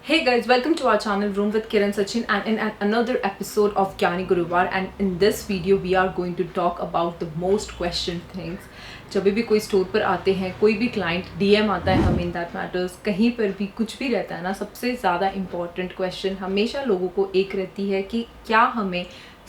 Hey guys, welcome to our channel Room with Kiran Sachin and in another episode of Gyani Guruvar, and in this video we are going to talk about the most questioned things. जब भी कोई store पर आते हैं, कोई भी client DM आता है हमें, इन दैट मैटर्स, कहीं पर भी कुछ भी रहता है ना, सबसे ज़्यादा इम्पॉर्टेंट क्वेश्चन हमेशा लोगों को एक रहती है कि क्या हमें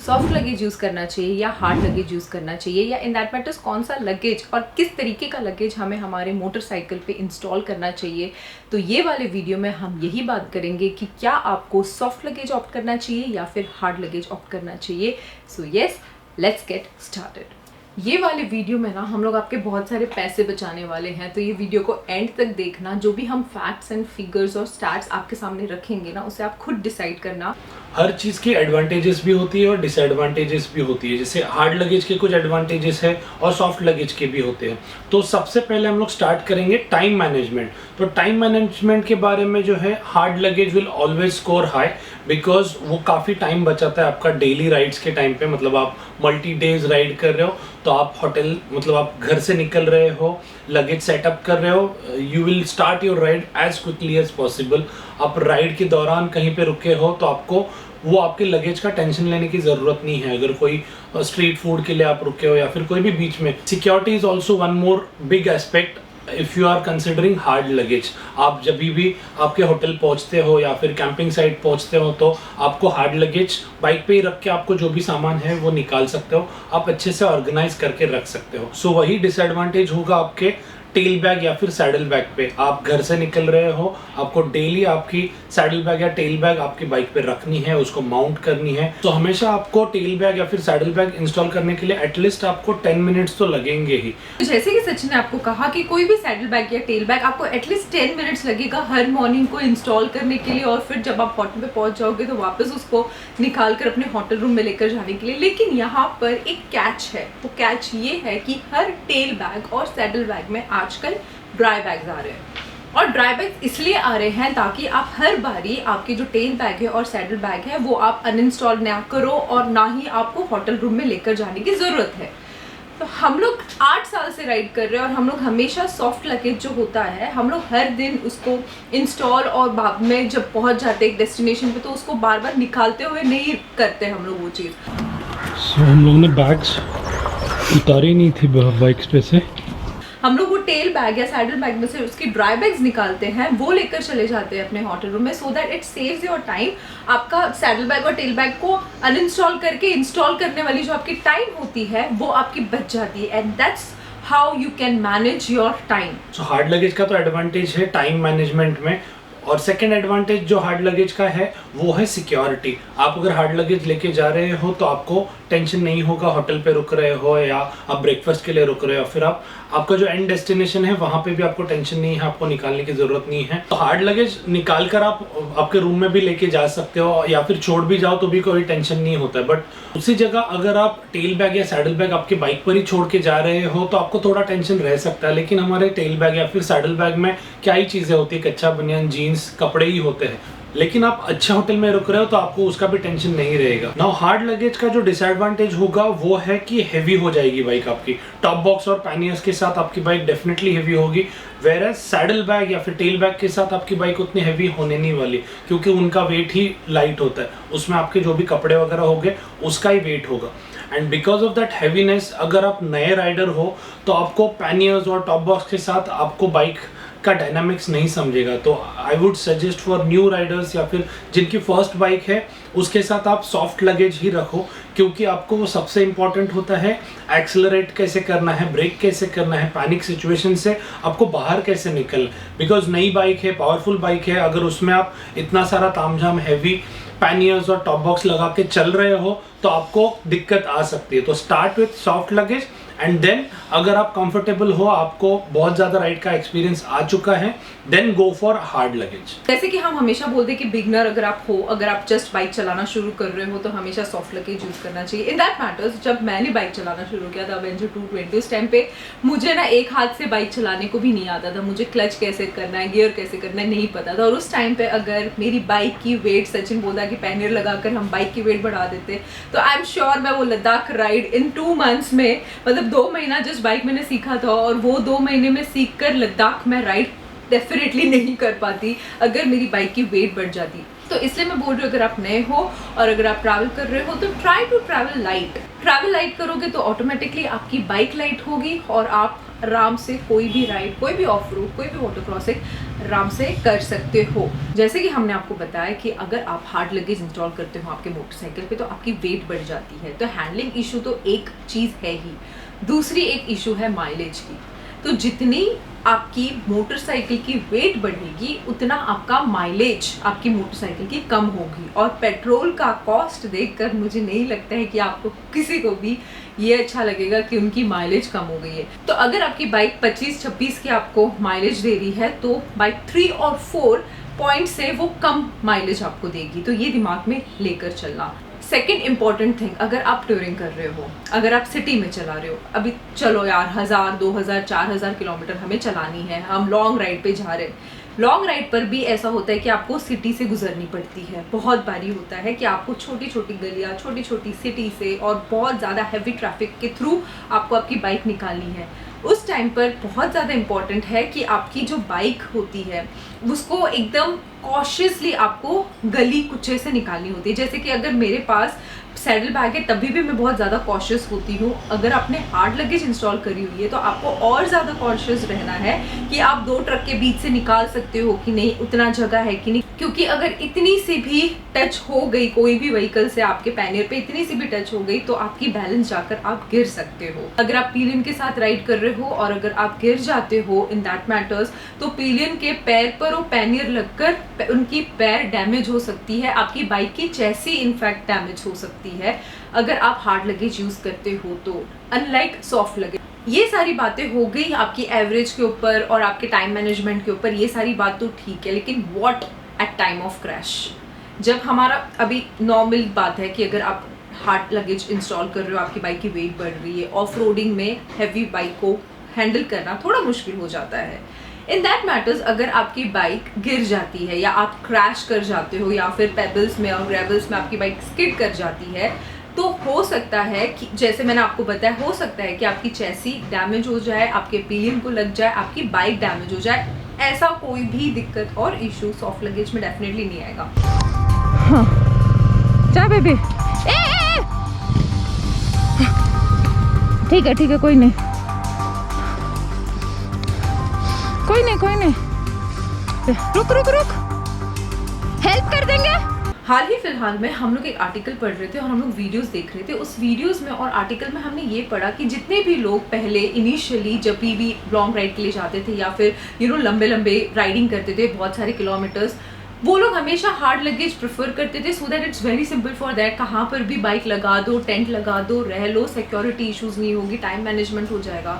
सॉफ्ट लगेज यूज़ करना चाहिए या हार्ड लगेज यूज़ करना चाहिए, या इन दैट मैटर्स कौन सा लगेज और किस तरीके का लगेज हमें हमारे मोटरसाइकिल पे इंस्टॉल करना चाहिए। तो ये वाले वीडियो में हम यही बात करेंगे कि क्या आपको सॉफ्ट लगेज ऑप्ट करना चाहिए या फिर हार्ड लगेज ऑप्ट करना चाहिए। So yes, let's get started. ये वाले वीडियो में ना हम लोग आपके बहुत सारे पैसे बचाने वाले हैं, तो ये वीडियो को एंड तक देखना। जो भी हम फैक्ट्स एंड फिगर्स और स्टैट्स आपके सामने रखेंगे ना, उसे आप खुद डिसाइड करना। हर चीज़ की एडवांटेजेस भी होती है और डिसएडवांटेजेस भी होती है। जैसे हार्ड लगेज के कुछ एडवांटेजेस है और सॉफ्ट लगेज के भी होते हैं। तो सबसे पहले हम लोग स्टार्ट करेंगे टाइम मैनेजमेंट। तो टाइम मैनेजमेंट के बारे में जो है, hard luggage will always score high because वो काफ़ी टाइम बचाता है आपका डेली राइड्स के टाइम पे। मतलब आप मल्टी डेज राइड कर रहे हो तो आप होटल, मतलब आप घर से निकल रहे हो, लगेज सेटअप कर रहे हो, you will start your ride as quickly as possible. आप राइड के दौरान कहीं पे रुके हो तो आपको वो आपके लगेज का टेंशन लेने की ज़रूरत नहीं है। अगर कोई स्ट्रीट फूड के लिए आप रुके हो या फिर कोई भी बीच में। Security is also one more big aspect if you are considering hard luggage. आप जब भी आपके होटल पहुंचते हो या फिर कैंपिंग साइट पहुंचते हो तो आपको हार्ड लगेज बाइक पे ही रख के आपको जो भी सामान है वो निकाल सकते हो, आप अच्छे से ऑर्गेनाइज करके रख सकते हो। सो वही डिसएडवांटेज होगा आपके टेल बैग या फिर सैडल बैग पे। आप घर से निकल रहे हो, आपको डेली आपकी सैडल बैग या टेल बैग आपकी बाइक पे रखनी है, उसको माउंट करनी है। तो हमेशा आपको टेल बैग या फिर सैडल बैग इंस्टॉल करने के लिए एटलीस्ट आपको 10 मिनट्स तो लगेंगे ही। जैसे कि सचिन ने आपको कहा कि कोई भी सैडल बैग या टेल बैग आपको एटलीस्ट 10 मिनट्स लगेगा हर मॉर्निंग को इंस्टॉल करने के लिए, और फिर जब आप होटल पे पहुंच जाओगे तो वापस उसको निकाल कर अपने होटल रूम में लेकर जाने के लिए। लेकिन यहाँ पर एक कैच है। तो कैच ये है कि हर टेल बैग और सैडल बैग में आजकल ड्राई बैग्स आ रहे हैं, और ड्राई बैग्स इसलिए आ रहे हैं ताकि आप हर बारी आपके जो टेल बैग है और सैडल बैग है वो आप अनइंस्टॉल ना करो और ना ही आपको होटल रूम में लेकर जाने की ज़रूरत है। तो हम लोग 8 साल से राइड कर रहे हैं और हम लोग हमेशा सॉफ्ट लगेज जो होता है हम लोग हर दिन उसको इंस्टॉल और बाद में जब पहुंच जाते एक डेस्टिनेशन पे तो उसको बार बार निकालते हुए नहीं करते हम लोग वो चीज़। हम लोग ने बैग्स उतारी नहीं थी बाइक्स पे से। हम लोग वो टेल बैग या सैडल बैग में से उसकी ड्राई बैग्स निकालते हैं, वो लेकर चले जाते हैं अपने होटल रूम में, so that it saves your time. आपका सैडल बैग और टेल बैग को अनइंस्टॉल करके इंस्टॉल करने वाली जो आपकी टाइम होती है वो आपकी बच जाती है, and that's how you can manage your time. So hard luggage का तो एडवांटेज है टाइम मैनेजमेंट में, और सेकेंड एडवांटेज जो हार्ड लगेज का है वो है सिक्योरिटी। आप अगर हार्ड लगेज लेके जा रहे हो तो आपको टेंशन नहीं होगा, होटल पे रुक रहे हो या आप ब्रेकफास्ट के लिए रुक रहे हो, फिर आपका जो एंड डेस्टिनेशन है वहाँ पे भी आपको टेंशन नहीं है, आपको निकालने की ज़रूरत नहीं है। तो हार्ड लगेज निकाल कर आप आपके रूम में भी लेके जा सकते हो या फिर छोड़ भी जाओ तो भी कोई टेंशन नहीं होता है। बट उसी जगह अगर आप टेल बैग या सैडल बैग आपके बाइक पर ही छोड़ के जा रहे हो तो आपको थोड़ा टेंशन रह सकता है। लेकिन हमारे टेल बैग या फिर सैडल बैग में क्या ही चीज़ें होती है, कच्चा बनियान, जीन्स, कपड़े ही होते हैं। लेकिन आप अच्छे होटल में रुक रहे हो तो आपको उसका भी टेंशन नहीं रहेगा। नाउ हार्ड लगेज का जो डिसएडवांटेज होगा वो है कि हेवी हो जाएगी बाइक आपकी। टॉप बॉक्स और पैनियर्स के साथ आपकी बाइक डेफिनेटली हेवी होगी, वेयर सैडल बैग या फिर टेल बैग के साथ आपकी बाइक उतनी हेवी होने नहीं वाली, क्योंकि उनका वेट ही लाइट होता है। उसमें आपके जो भी कपड़े वगैरह होंगे उसका ही वेट होगा, and because of that heaviness अगर आप नए राइडर हो तो आपको पैनियर्स और टॉप बॉक्स के साथ आपको बाइक का डायनामिक्स नहीं समझेगा। तो I would suggest for new Riders या फिर जिनकी फर्स्ट बाइक है उसके साथ आप सॉफ्ट लगेज ही रखो, क्योंकि आपको वो सबसे इम्पॉर्टेंट होता है एक्सेलरेट कैसे करना है, ब्रेक कैसे करना है, पैनिक सिचुएशन से आपको बाहर कैसे निकलना। बिकॉज नई बाइक है, पावरफुल बाइक है, अगर उसमें आप इतना सारा तामझाम हैवी पैनियर्स और टॉप बॉक्स लगा के चल रहे हो तो आपको दिक्कत आ सकती है। तो start with soft luggage and then अगर आप कंफर्टेबल हो, आपको बहुत ज़्यादा राइड का एक्सपीरियंस आ चुका है, then go for hard luggage. जैसे कि हम हमेशा बोलते हैं कि बिगनर अगर आप हो, अगर आप जस्ट बाइक चलाना शुरू कर रहे हो तो हमेशा सॉफ्ट लगेज यूज़ करना चाहिए। इन दैट मैटर्स जब मैंने बाइक चलाना शुरू किया था Avenger 220, उस टाइम पे मुझे ना एक हाथ से बाइक चलाने को भी नहीं आता था, मुझे क्लच कैसे करना है, गियर कैसे करना है नहीं पता था। और उस टाइम पे अगर मेरी बाइक की वेट, सचिन बोलता कि पैनियर लगाकर हम बाइक की वेट बढ़ा देते, तो आई एम श्योर मैं वो लद्दाख राइड इन 2 मंथ्स में, मतलब 2 महीना जस्ट बाइक मैंने सीखा था और वो 2 महीने में सीख कर लद्दाख में राइड डेफिनेटली नहीं कर पाती अगर मेरी बाइक की वेट बढ़ जाती। तो इसलिए मैं बोल रही हूँ, अगर आप नए हो और अगर आप ट्रैवल कर रहे हो तो try to travel light. Travel light करोगे तो ऑटोमेटिकली आपकी बाइक लाइट होगी और आप आराम से कोई भी राइड, कोई भी ऑफ रोड, कोई भी वाटर क्रॉसिंग आराम से कर सकते हो। जैसे कि हमने आपको बताया कि अगर आप हार्ड लगेज इंस्टॉल करते हो आपके मोटरसाइकिल पे तो आपकी वेट बढ़ जाती है। तो हैंडलिंग इशू तो एक चीज़ है ही, दूसरी एक इशू है माइलेज की। तो जितनी आपकी मोटरसाइकिल की वेट बढ़ेगी उतना आपका माइलेज आपकी मोटरसाइकिल की कम होगी। और पेट्रोल का कॉस्ट देखकर मुझे नहीं लगता है कि आपको किसी को भी ये अच्छा लगेगा कि उनकी माइलेज कम हो गई है। तो अगर आपकी बाइक 25-26 की आपको माइलेज दे रही है तो बाइक 3 और 4 पॉइंट से वो कम माइलेज आपको देगी। तो ये दिमाग में लेकर चलना। सेकेंड इंपॉर्टेंट थिंग, अगर आप टूरिंग कर रहे हो, अगर आप सिटी में चला रहे हो, अभी चलो यार 1000, 2000, 4000 किलोमीटर हमें चलानी है, हम लॉन्ग राइड पे जा रहे हैं। लॉन्ग राइड पर भी ऐसा होता है कि आपको सिटी से गुजरनी पड़ती है। बहुत बारी होता है कि आपको छोटी छोटी गलियाँ, छोटी छोटी सिटी से और बहुत ज़्यादा हैवी ट्रैफिक के थ्रू आपको आपकी बाइक निकालनी है। उस टाइम पर बहुत ज़्यादा इम्पॉर्टेंट है कि आपकी जो बाइक होती है उसको एकदम कॉशियसली आपको गली कुचे से निकालनी होती है। जैसे कि अगर मेरे पास सैडल बैग है तभी भी मैं बहुत ज़्यादा कॉशियस होती हूँ। अगर आपने हार्ड लगेज इंस्टॉल करी हुई है तो आपको और ज़्यादा कॉशियस रहना है कि आप 2 ट्रक के बीच से निकाल सकते हो कि नहीं, उतना जगह है कि नहीं। क्योंकि अगर इतनी सी भी टच हो गई कोई भी व्हीकल से, आपके पैनियर पे इतनी सी भी टच हो गई तो आपकी बैलेंस जाकर आप गिर सकते हो। अगर आप पिलियन के साथ राइड कर रहे हो और अगर आप गिर जाते हो इन दैट मैटर्स तो पिलियन के पैर पर और पैनियर लगकर उनकी पैर डैमेज हो सकती है, आपकी बाइक की चैसी इनफैक्ट डैमेज हो सकती है अगर आप हार्ड लगेज यूज करते हो तो, अनलाइक सॉफ्ट लगेज। ये सारी बातें हो गई आपकी एवरेज के ऊपर और आपके टाइम मैनेजमेंट के ऊपर। ये सारी बात तो ठीक है, लेकिन what at time of crash, जब हमारा अभी नॉर्मल बात है कि अगर आप हार्ड लगेज इंस्टॉल कर रहे हो, आपकी बाइक की वेट बढ़ रही है, ऑफ रोडिंग में हैवी बाइक को हैंडल करना थोड़ा मुश्किल हो जाता है। इन दैट मैटर्स अगर आपकी बाइक गिर जाती है या आप क्रैश कर जाते हो या फिर पेबल्स में और ग्रेवल्स में आपकी बाइक स्किड कर जाती है तो हो सकता है कि जैसे मैंने आपको बताया, हो सकता है कि आपकी चैसी डैमेज हो जाए, आपके पिलियन को लग जाए, आपकी बाइक डैमेज हो जाए। ऐसा कोई भी दिक्कत और इशू सॉफ्ट लगेज में डेफिनेटली नहीं आएगा। जा बेबी, ठीक है कोई नहीं, कोई नहीं, रुक, हेल्प कर देंगे। हाल ही फिलहाल में हम लोग एक आर्टिकल पढ़ रहे थे और हम लोग वीडियोस देख रहे थे। उस वीडियोस में और आर्टिकल में हमने ये पढ़ा कि जितने भी लोग पहले इनिशियली जब भी लॉन्ग राइड के लिए जाते थे या फिर लंबे राइडिंग करते थे बहुत सारे किलोमीटर्स, वो लोग हमेशा हार्ड लगेज प्रेफर करते थे so that it's very simple for that. कहाँ पर भी बाइक लगा दो, टेंट लगा दो, रह लो, सिक्योरिटी इशूज नहीं होगी, टाइम मैनेजमेंट हो जाएगा।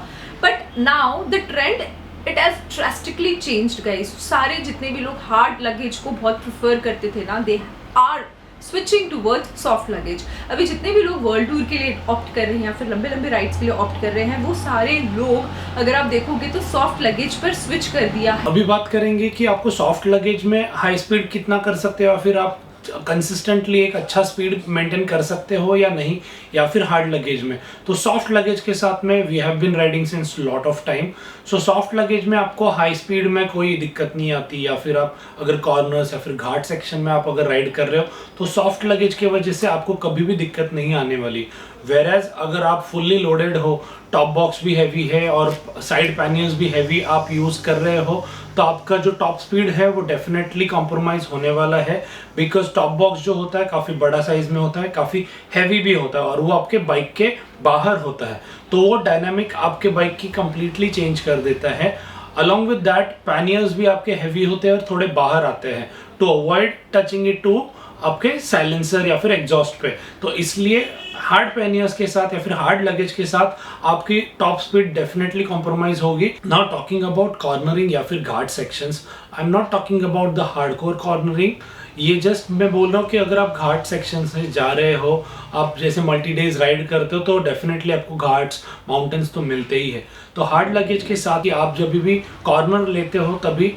But now the trend it has drastically changed guys. सारे जितने भी लोग हार्ड लगेज को बहुत प्रेफर करते थे ना, they are switching towards soft luggage. अभी जितने भी लोग वर्ल्ड टूर के लिए ऑप्ट कर रहे हैं या फिर लंबे राइड्स के लिए ऑप्ट कर रहे हैं, वो सारे लोग अगर आप देखोगे तो सॉफ्ट लगेज पर स्विच कर दिया है। अभी बात करेंगे कि आपको सॉफ्ट लगेज में हाई स्पीड कितना कर सकते हो या फिर आप कंसिस्टेंटली एक अच्छा स्पीड मेंटेन कर सकते हो या नहीं, या फिर हार्ड लगेज में। तो सॉफ्ट लगेज के साथ में we have been riding since lot of time. So soft luggage में आपको हाई स्पीड में कोई दिक्कत नहीं आती, या फिर आप अगर कॉर्नर्स या फिर घाट सेक्शन में आप अगर राइड कर रहे हो तो सॉफ्ट लगेज की वजह से आपको कभी भी दिक्कत नहीं आने वाली। वेरएज अगर आप फुल्ली लोडेड हो, टॉप बॉक्स भी हैवी है और साइड पैनियर्स भी हैवी आप यूज कर रहे हो, तो आपका जो टॉप स्पीड है वो डेफिनेटली कॉम्प्रोमाइज होने वाला है। बिकॉज टॉप बॉक्स जो होता है काफ़ी बड़ा साइज में होता है, काफ़ी हैवी भी होता है और वो आपके बाइक के बाहर होता है, तो वो डायनामिक आपके बाइक की कंप्लीटली चेंज कर देता है। अलॉन्ग विद दैट पैनियर्स भी आपके हैवी होते हैं और थोड़े बाहर आते हैं to avoid touching it to आपके साइलेंसर या फिर एग्जॉस्ट पे। तो इसलिए हार्ड पैनियर्स के साथ या फिर हार्ड लगेज के साथ आपकी टॉप स्पीड डेफिनेटली कॉम्प्रोमाइज होगी। नाउ टॉकिंग अबाउट कॉर्नरिंग या फिर ghat sections, I am not talking about the hardcore cornering. ये जस्ट मैं बोल रहा हूँ कि अगर आप घाट सेक्शन से जा रहे हो, आप जैसे मल्टी डेज राइड करते हो, तो डेफिनेटली आपको घाट्स माउंटेन्स तो मिलते ही है। तो हार्ड लगेज के साथ ही आप जब भी कॉर्नर लेते हो तभी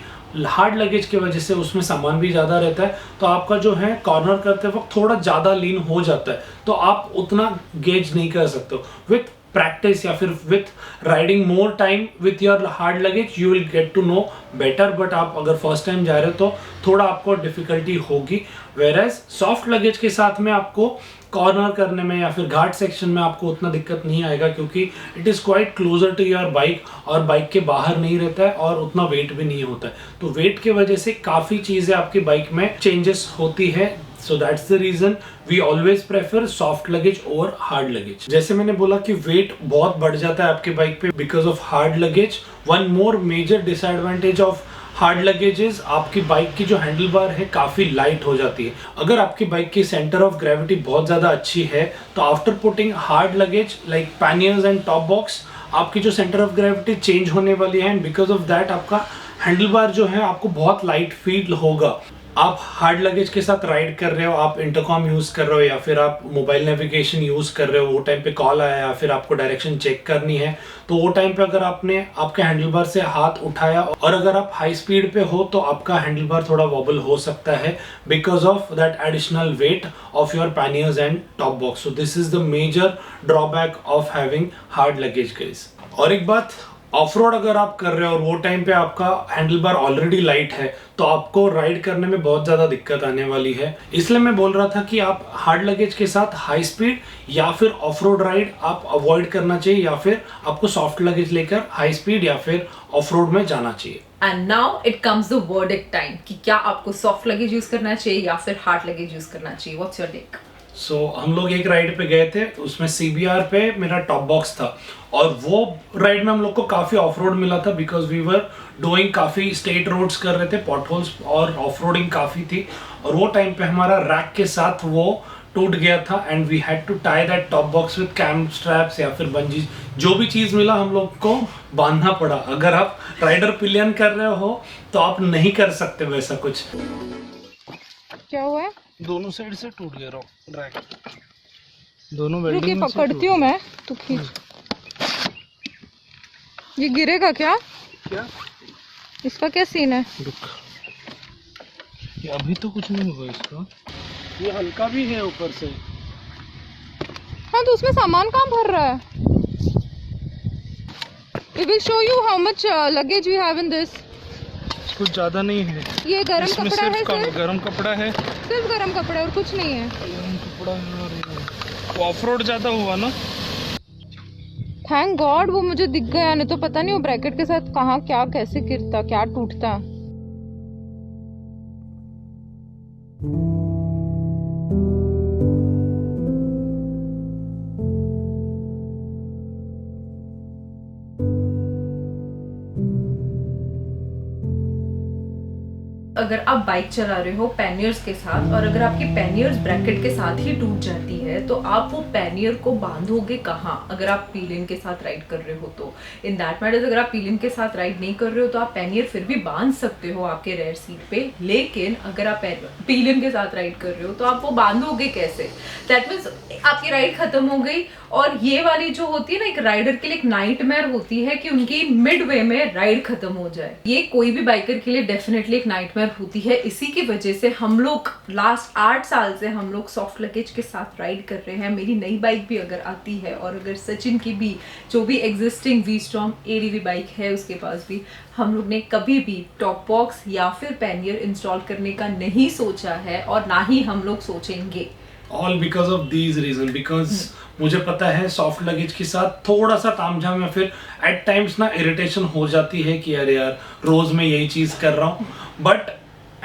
हार्ड लगेज की वजह से उसमें सामान भी ज़्यादा रहता है, तो आपका जो है कॉर्नर करते वक्त थोड़ा ज़्यादा लीन हो जाता है, तो आप उतना गेज नहीं कर सकते हो। विथ प्रैक्टिस या फिर with riding more time with your hard luggage you will get to know better. But आप अगर फर्स्ट टाइम जा रहे हो तो थोड़ा आपको डिफिकल्टी होगी। वेरएज सॉफ्ट लगेज के साथ में आपको कॉर्नर करने में या फिर घाट सेक्शन में आपको उतना दिक्कत नहीं आएगा, क्योंकि it is quite closer to your bike और बाइक के बाहर नहीं रहता है और उतना वेट भी नहीं होता है। तो वेट के वजह से काफ़ी चीज़ें आपकी बाइक में चेंजेस होती है। So that's the reason we always prefer soft luggage और हार्ड लगेज। जैसे मैंने बोला कि वेट बहुत बढ़ जाता है आपके बाइक पे because of hard luggage. One more major disadvantage of hard luggages, आपकी बाइक की जो हैंडल बार है काफ़ी लाइट हो जाती है। अगर आपकी बाइक की सेंटर ऑफ ग्रेविटी बहुत ज़्यादा अच्छी है तो after putting hard luggage like panniers and top box आपकी जो सेंटर ऑफ ग्रेविटी चेंज होने वाली है एंड बिकॉज ऑफ दैट आपका हैंडल बार जो है आपको बहुत लाइट फील होगा। आप हार्ड लगेज के साथ राइड कर रहे हो, आप इंटरकॉम यूज़ कर रहे हो या फिर आप मोबाइल नेविगेशन यूज़ कर रहे हो, वो टाइम पे कॉल आया या फिर आपको डायरेक्शन चेक करनी है, तो वो टाइम पे अगर आपने आपके हैंडल बार से हाथ उठाया और अगर आप हाई स्पीड पे हो तो आपका हैंडल बार थोड़ा वॉबल हो सकता है because of that additional weight of your panniers and top box. So this is the major drawback of having hard luggage guys. और एक बात, ऑफ रोड अगर आप कर रहे हो और वो टाइम पे आपका हैंडल बार ऑलरेडी लाइट है तो आपको राइड करने में बहुत ज़्यादा दिक्कत आने वाली है। इसलिए मैं बोल रहा था कि आप हार्ड लगेज के साथ हाई स्पीड या फिर ऑफ रोड राइड आप अवॉइड करना चाहिए या फिर आपको सॉफ्ट लगेज लेकर हाई स्पीड या फिर ऑफ रोड में जाना चाहिए। And now it comes the verdict time कि क्या आपको सॉफ्ट लगेज यूज करना चाहिए या फिर हार्ड लगेज यूज करना चाहिए। What's your take? सो हम लोग एक राइड पे गए थे, उसमें CBR पे मेरा टॉप बॉक्स था और वो राइड में हम लोग को काफ़ी ऑफ रोड मिला था बिकॉज वी वर डूइंग काफ़ी स्टेट रोड्स कर रहे थे, पॉट होल्स और ऑफ रोडिंग काफ़ी थी और वो टाइम पे हमारा रैक के साथ वो टूट गया था and we had to tie that top box with cam straps या फिर बंजी, जो भी चीज़ मिला हम लोग को बांधना पड़ा। अगर आप राइडर पिलियन कर रहे हो तो आप नहीं कर सकते वैसा कुछ। क्या हुआ है? दोनों साइड से टूट गया रैक, दोनों रुकिए वेल्डिंग में पकड़ती हूँ मैं, तो खींच। ये गिरेगा क्या? क्या इसका क्या सीन है? रुक, ये अभी तो कुछ नहीं हुआ इसका, ये हल्का भी है ऊपर से। हाँ तो उसमें सामान कहाँ भर रहा है? It will show you how much luggage we have in this. कुछ ज्यादा नहीं है, ये गरम कपड़ा है सिर्फ, गरम कपड़ा है, सिर्फ गरम कपड़ा और कुछ नहीं है। गरम कपड़ा है। ऑफ रोड ज्यादा हुआ ना, थैंक गॉड वो मुझे दिख गया, नहीं तो पता नहीं वो ब्रैकेट के साथ कहाँ क्या कैसे गिरता, क्या टूटता। अगर आप बाइक चला रहे हो पैनियर्स के साथ और अगर आपकी पैनियर्स ब्रैकेट के साथ ही टूट जाती है तो आप वो पैनियर को बांधोगे कहाँ? अगर आप पीलियन के साथ राइड कर रहे हो तो इन दैट मैटर्स, अगर आप पीलियन के साथ राइड नहीं कर रहे हो तो आप पैनियर फिर भी बांध सकते हो आपके रेयर सीट पे, लेकिन अगर आप पीलियन के साथ राइड कर रहे हो तो आप वो बांधोगे कैसे? दैट मीन्स आपकी राइड खत्म हो गई। और ये वाली जो होती है ना, एक राइडर के लिए एक नाइटमेयर होती है कि उनकी मिड वे में राइड खत्म हो जाए। ये कोई भी बाइकर के लिए डेफिनेटली एक नाइटमेयर होती है। इसी की वजह से हम लोग लास्ट 8 साल से हम लोग सॉफ्ट लगेज के साथ राइड कर रहे हैं। मेरी नई बाइक भी अगर आती है और अगर सचिन की भी जो भी एग्जिस्टिंग V-Strom ADV बाइक है उसके पास भी, हम लोग ने कभी भी टॉप बॉक्स या फिर पैनियर इंस्टॉल करने का नहीं सोचा है और ना ही हम लोग सोचेंगे। All because of these reason, because मुझे पता है सॉफ्ट लगेज के साथ थोड़ा सा तामझाम या फिर एट टाइम्स ना इरिटेशन हो जाती है कि अरे यार रोज मैं यही चीज कर रहा हूँ, but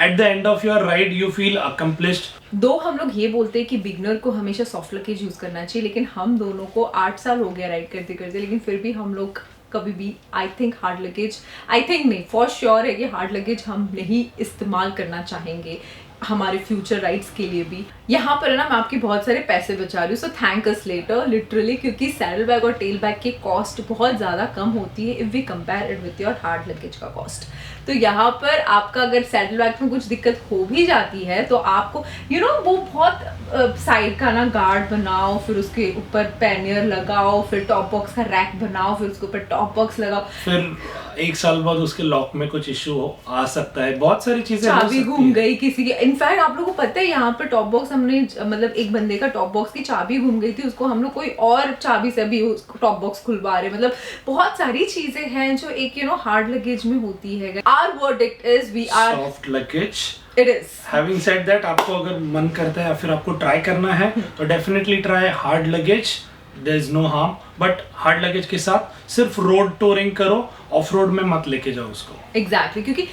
at the end of your ride you feel accomplished. दो हम लोग ये बोलते हैं कि बिगनर को हमेशा सॉफ्ट लगेज यूज करना चाहिए, लेकिन हम दोनों को 8 साल हो गया राइड करते करते, लेकिन फिर भी हम लोग कभी भी आई थिंक नहीं फॉर श्योर है कि हार्ड लगेज हम नहीं इस्तेमाल करना चाहेंगे हमारे फ्यूचर राइड्स के लिए भी। यहाँ पर है ना, मैं आपके बहुत सारे पैसे बचा रही हूँ, so thank us later literally, क्योंकि सैडल बैग और टेल बैग की कॉस्ट बहुत ज़्यादा कम होती है if we compare it with your hard luggage का कॉस्ट। तो यहाँ पर आपका अगर सैडल बैग में कुछ दिक्कत हो भी जाती है तो आपको वो बहुत साइड का ना गार्ड बनाओ, फिर उसके ऊपर पैनियर लगाओ, फिर टॉप बॉक्स का रैक बनाओ, फिर उसके ऊपर टॉप बॉक्स लगाओ, फिर 1 साल बाद उसके लॉक में कुछ इश्यू आ सकता है, बहुत सारी चीजें हो सकती चाबी घूम गई किसी की। इनफैक्ट आप लोगों को पता है यहाँ पर टॉप बॉक्स हमने मतलब एक बंदे का टॉप बॉक्स की चाबी घूम गई थी, उसको हम लोग कोई और चाबी से भी टॉप बॉक्स खुलवा रहे। मतलब बहुत सारी चीजें हैं जो एक हार्ड लगेज में होती है। Our verdict is we are soft luggage. It is. Having said that, आपको अगर मन करता है या फिर आपको ट्राई करना है तो definitely try hard luggage, there is no harm. But hard luggage के साथ सिर्फ रोड टूरिंग करो, ऑफ रोड में मत लेके जाओ उसको। एग्जैक्टली, क्योंकि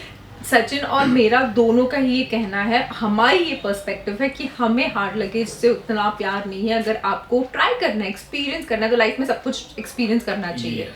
सचिन और मेरा दोनों का ही ये कहना है, हमारी ये पर्सपेक्टिव है कि हमें हार्ड लगेज से उतना प्यार नहीं है। अगर आपको ट्राई करना है, एक्सपीरियंस करना है, तो लाइफ में सब कुछ एक्सपीरियंस करना चाहिए।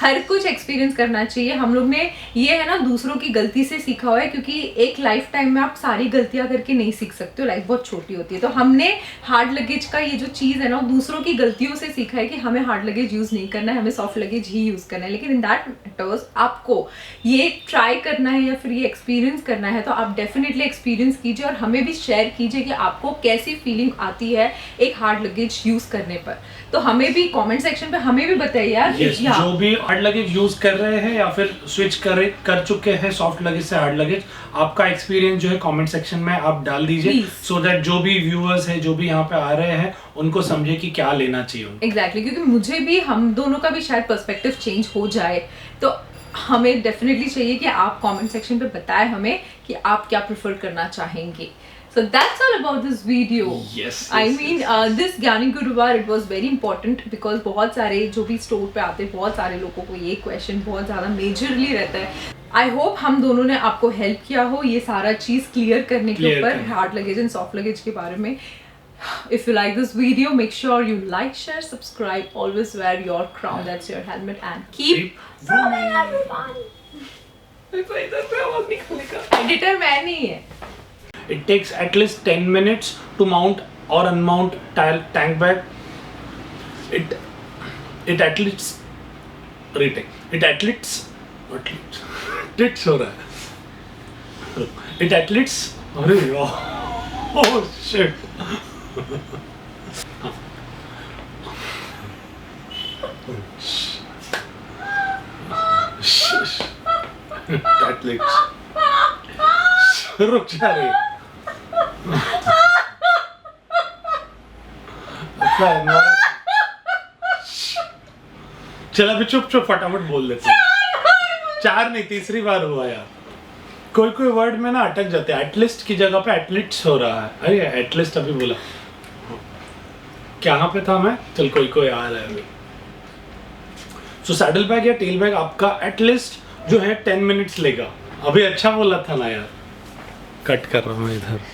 हर कुछ एक्सपीरियंस करना चाहिए। हम लोग ने ये है ना दूसरों की गलती से सीखा हुआ है, क्योंकि एक लाइफ टाइम में आप सारी गलतियां करके नहीं सीख सकते हो, लाइफ बहुत छोटी होती है। तो हमने हार्ड लगेज का ये जो चीज़ है ना, दूसरों की गलतियों से सीखा है कि हमें हार्ड लगेज यूज़ नहीं करना है, हमें सॉफ्ट लगेज ही यूज़ करना है। लेकिन इन दैट मैटर्स आपको ये ट्राई करना है या फिर ये एक्सपीरियंस करना है, तो आप डेफिनेटली एक्सपीरियंस कीजिए और हमें भी शेयर कीजिए कि आपको कैसी फीलिंग आती है एक हार्ड लगेज यूज करने पर। तो हमें भी कमेंट सेक्शन पे हमें भी बताइए यार। जो भी हार्ड लगेज यूज कर रहे हैं या फिर स्विच कर चुके हैं सॉफ्ट लगेज से हार्ड लगेज, आपका एक्सपीरियंस जो है कमेंट सेक्शन में आप डाल दीजिए, सो दैट जो भी व्यूअर्स है, जो भी यहाँ पे आ रहे हैं, उनको समझे कि क्या लेना चाहिए। एग्जैक्टली, क्योंकि मुझे भी, हम दोनों का भी शायद पर्सपेक्टिव चेंज हो जाए, तो हमें डेफिनेटली चाहिए कि आप कमेंट सेक्शन पे बताएं हमें कि आप क्या प्रेफर करना चाहेंगे। So that's all about this video. Yes. I mean, this ज्ञानी गुरुवार it was very important because बहुत सारे जो भी स्टोर पे आते हैं, बहुत सारे लोगों को ये क्वेश्चन बहुत ज़्यादा मेजरली रहता है। आई होप हम दोनों ने आपको हेल्प किया हो ये सारा चीज़ क्लियर करने के ऊपर, hard luggage and soft luggage के बारे में। If you like this video, make sure you like, share, subscribe. Always wear your crown, that's your helmet, and keep following everyone. Editor मैं नहीं है। It takes at least 10 minutes to mount or unmount tank bag. It at least retake. It at least हो रहा है। It at least, अरे यार, oh shit. Athletes. रुक जा रे। चल अभी चुप फटाफट बोल देते हैं। 4 नहीं, तीसरी बार हुआ यार। कोई वर्ड में ना अटक जाते हैं। एटलीस्ट की जगह पे एटलीस्ट हो रहा है। अरे एटलीस्ट अभी बोला, कहाँ पे था मैं? चल कोई आ रहा है अभी। सो सैडल बैग या टेल बैग आपका एटलीस्ट जो है 10 मिनट्स लेगा। अभी अच्छा बोला था ना यार। कट कर रहा हूँ इधर।